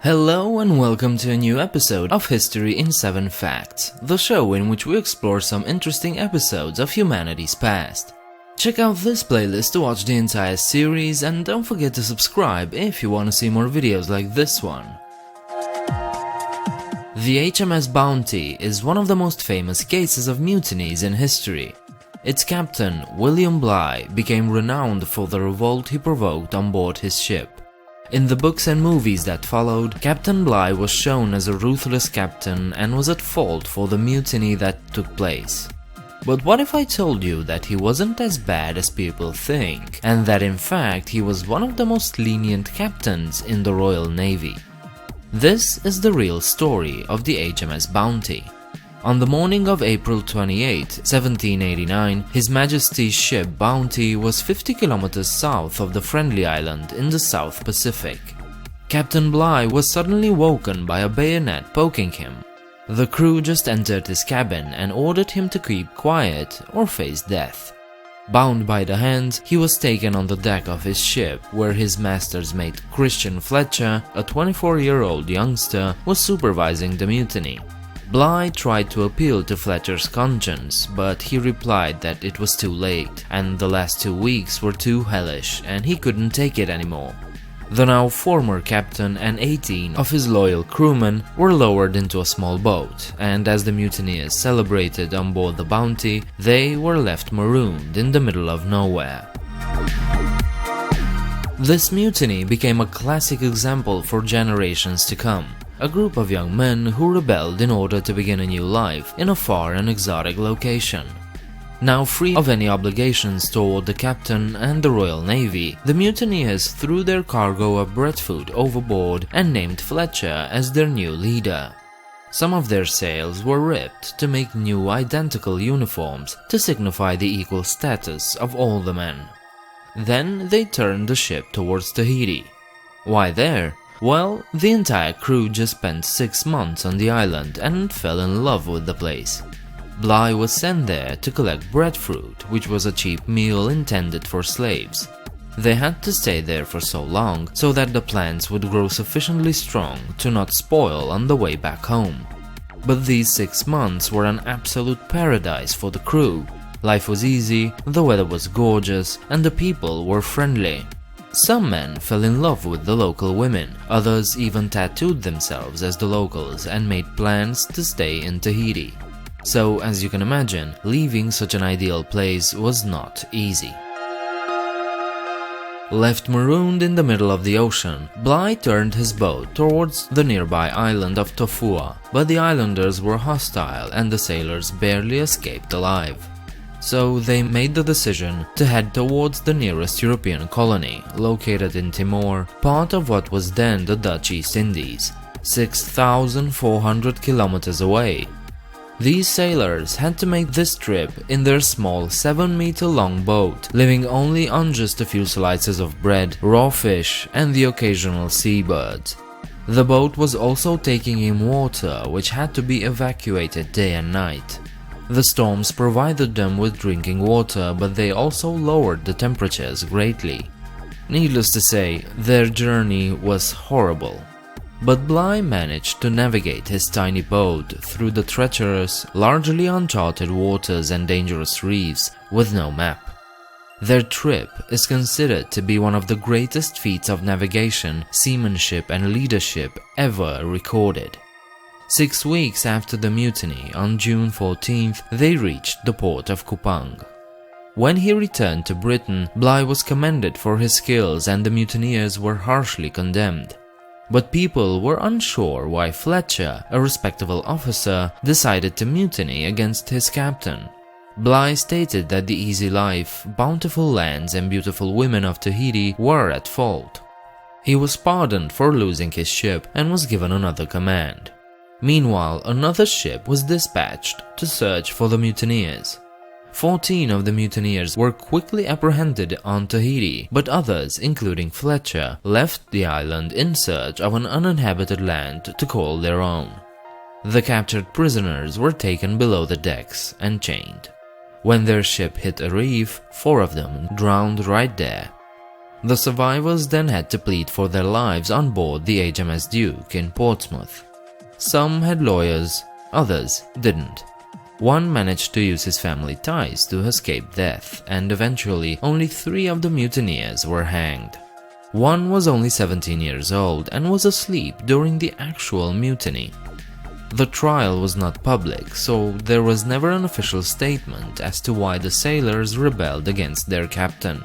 Hello and welcome to a new episode of History in 7 Facts, the show in which we explore some interesting episodes of humanity's past. Check out this playlist to watch the entire series, and don't forget to subscribe if you want to see more videos like this one. The HMS Bounty is one of the most famous cases of mutinies in history. Its captain, William Bligh, became renowned for the revolt he provoked on board his ship. In the books and movies that followed, Captain Bligh was shown as a ruthless captain and was at fault for the mutiny that took place. But what if I told you that he wasn't as bad as people think, and that in fact he was one of the most lenient captains in the Royal Navy? This is the real story of the HMS Bounty. On the morning of April 28, 1789, His Majesty's ship Bounty was 50 kilometers south of the Friendly Island in the South Pacific. Captain Bligh was suddenly woken by a bayonet poking him. The crew just entered his cabin and ordered him to keep quiet or face death. Bound by the hands, he was taken on the deck of his ship, where his master's mate Christian Fletcher, a 24-year-old youngster, was supervising the mutiny. Bligh tried to appeal to Fletcher's conscience, but he replied that it was too late, and the last 2 weeks were too hellish and he couldn't take it anymore. The now former captain and 18 of his loyal crewmen were lowered into a small boat, and as the mutineers celebrated on board the Bounty, they were left marooned in the middle of nowhere. This mutiny became a classic example for generations to come. A group of young men who rebelled in order to begin a new life in a far and exotic location. Now free of any obligations toward the captain and the Royal Navy, the mutineers threw their cargo of breadfruit overboard and named Fletcher as their new leader. Some of their sails were ripped to make new identical uniforms to signify the equal status of all the men. Then they turned the ship towards Tahiti. Why there? Well, the entire crew just spent 6 months on the island and fell in love with the place. Bligh was sent there to collect breadfruit, which was a cheap meal intended for slaves. They had to stay there for so long so that the plants would grow sufficiently strong to not spoil on the way back home. But these 6 months were an absolute paradise for the crew. Life was easy, the weather was gorgeous, and the people were friendly. Some men fell in love with the local women, others even tattooed themselves as the locals and made plans to stay in Tahiti. So, as you can imagine, leaving such an ideal place was not easy. Left marooned in the middle of the ocean, Bligh turned his boat towards the nearby island of Tofua, but the islanders were hostile and the sailors barely escaped alive. So they made the decision to head towards the nearest European colony, located in Timor, part of what was then the Dutch East Indies, 6,400 kilometers away. These sailors had to make this trip in their small 7-meter-long boat, living only on just a few slices of bread, raw fish, and the occasional seabirds. The boat was also taking in water, which had to be evacuated day and night. The storms provided them with drinking water, but they also lowered the temperatures greatly. Needless to say, their journey was horrible. But Bligh managed to navigate his tiny boat through the treacherous, largely uncharted waters and dangerous reefs with no map. Their trip is considered to be one of the greatest feats of navigation, seamanship and leadership ever recorded. 6 weeks after the mutiny, on June 14th, they reached the port of Kupang. When he returned to Britain, Bligh was commended for his skills and the mutineers were harshly condemned. But people were unsure why Fletcher, a respectable officer, decided to mutiny against his captain. Bligh stated that the easy life, bountiful lands and beautiful women of Tahiti were at fault. He was pardoned for losing his ship and was given another command. Meanwhile, another ship was dispatched to search for the mutineers. 14 of the mutineers were quickly apprehended on Tahiti, but others, including Fletcher, left the island in search of an uninhabited land to call their own. The captured prisoners were taken below the decks and chained. When their ship hit a reef, 4 of them drowned right there. The survivors then had to plead for their lives on board the HMS Duke in Portsmouth. Some had lawyers, others didn't. One managed to use his family ties to escape death, and eventually only 3 of the mutineers were hanged. One was only 17 years old and was asleep during the actual mutiny. The trial was not public, so there was never an official statement as to why the sailors rebelled against their captain.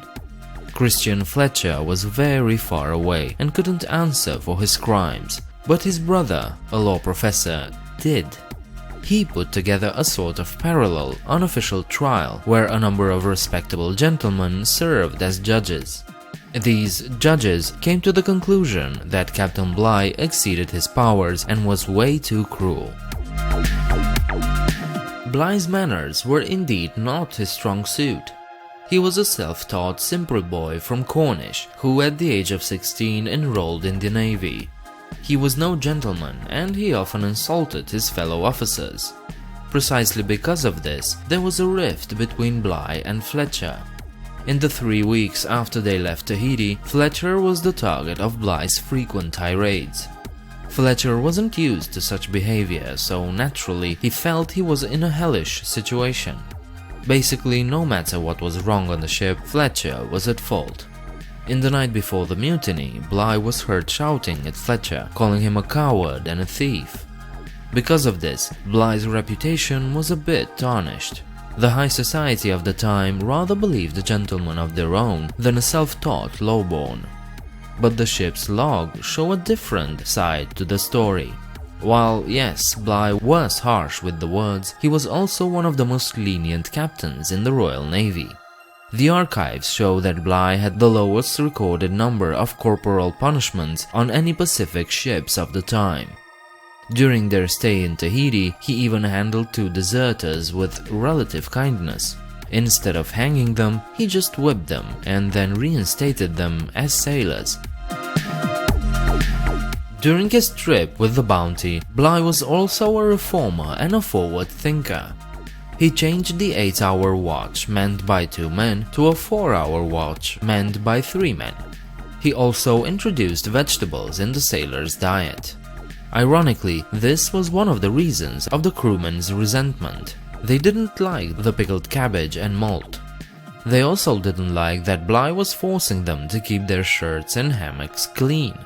Christian Fletcher was very far away and couldn't answer for his crimes, but his brother, a law professor, did. He put together a sort of parallel, unofficial trial where a number of respectable gentlemen served as judges. These judges came to the conclusion that Captain Bligh exceeded his powers and was way too cruel. Bligh's manners were indeed not his strong suit. He was a self-taught simple boy from Cornish who at the age of 16 enrolled in the Navy. He was no gentleman and he often insulted his fellow officers. Precisely because of this, there was a rift between Bligh and Fletcher. In the 3 weeks after they left Tahiti, Fletcher was the target of Bligh's frequent tirades. Fletcher wasn't used to such behavior, so naturally he felt he was in a hellish situation. Basically, no matter what was wrong on the ship, Fletcher was at fault. In the night before the mutiny, Bligh was heard shouting at Fletcher, calling him a coward and a thief. Because of this, Bligh's reputation was a bit tarnished. The high society of the time rather believed a gentleman of their own than a self-taught lowborn. But the ship's log show a different side to the story. While yes, Bligh was harsh with the words, he was also one of the most lenient captains in the Royal Navy. The archives show that Bligh had the lowest recorded number of corporal punishments on any Pacific ships of the time. During their stay in Tahiti, he even handled 2 deserters with relative kindness. Instead of hanging them, he just whipped them and then reinstated them as sailors. During his trip with the Bounty, Bligh was also a reformer and a forward thinker. He changed the 8-hour watch manned by 2 men to a 4-hour watch manned by 3 men. He also introduced vegetables in the sailors' diet. Ironically, this was one of the reasons of the crewmen's resentment. They didn't like the pickled cabbage and malt. They also didn't like that Bligh was forcing them to keep their shirts and hammocks clean.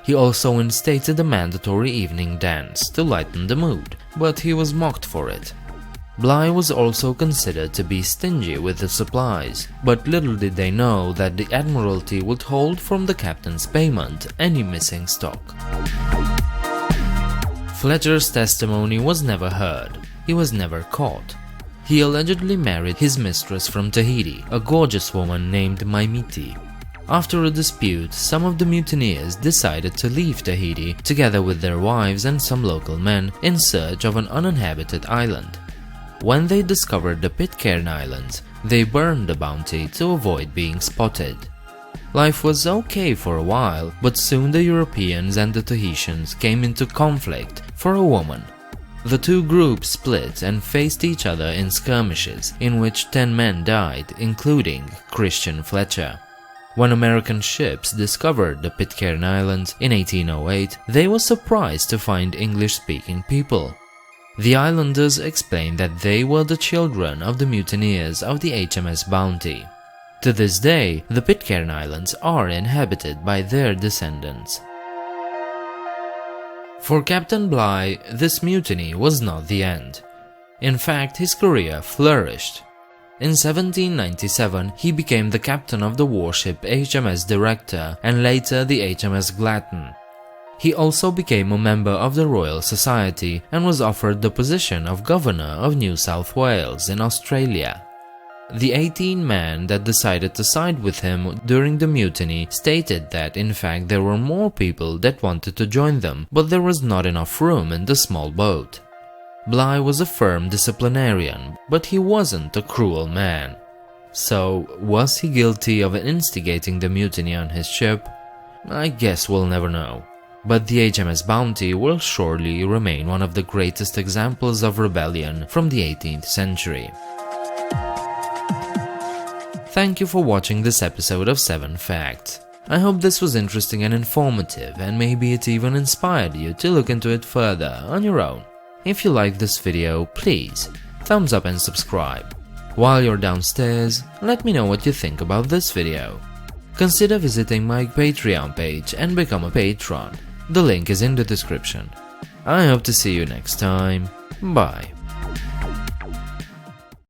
He also instated a mandatory evening dance to lighten the mood, but he was mocked for it. Bligh was also considered to be stingy with the supplies, but little did they know that the Admiralty would hold from the captain's payment any missing stock. Fletcher's testimony was never heard. He was never caught. He allegedly married his mistress from Tahiti, a gorgeous woman named Mutiny. After a dispute, some of the mutineers decided to leave Tahiti together with their wives and some local men in search of an uninhabited island. When they discovered the Pitcairn Islands, they burned the Bounty to avoid being spotted. Life was okay for a while, but soon the Europeans and the Tahitians came into conflict for a woman. The 2 groups split and faced each other in skirmishes, in which 10 men died, including Christian Fletcher. When American ships discovered the Pitcairn Islands in 1808, they were surprised to find English-speaking people. The islanders explained that they were the children of the mutineers of the HMS Bounty. To this day, the Pitcairn Islands are inhabited by their descendants. For Captain Bligh, this mutiny was not the end. In fact, his career flourished. In 1797, he became the captain of the warship HMS Director and later the HMS Glatton. He also became a member of the Royal Society and was offered the position of Governor of New South Wales in Australia. The 18 men that decided to side with him during the mutiny stated that in fact there were more people that wanted to join them, but there was not enough room in the small boat. Bligh was a firm disciplinarian, but he wasn't a cruel man. So, was he guilty of instigating the mutiny on his ship? I guess we'll never know. But the HMS Bounty will surely remain one of the greatest examples of rebellion from the 18th century. Thank you for watching this episode of 7 Facts. I hope this was interesting and informative, and maybe it even inspired you to look into it further on your own. If you liked this video, please thumbs up and subscribe. While you're downstairs, let me know what you think about this video. Consider visiting my Patreon page and become a patron. The link is in the description. I hope to see you next time. Bye.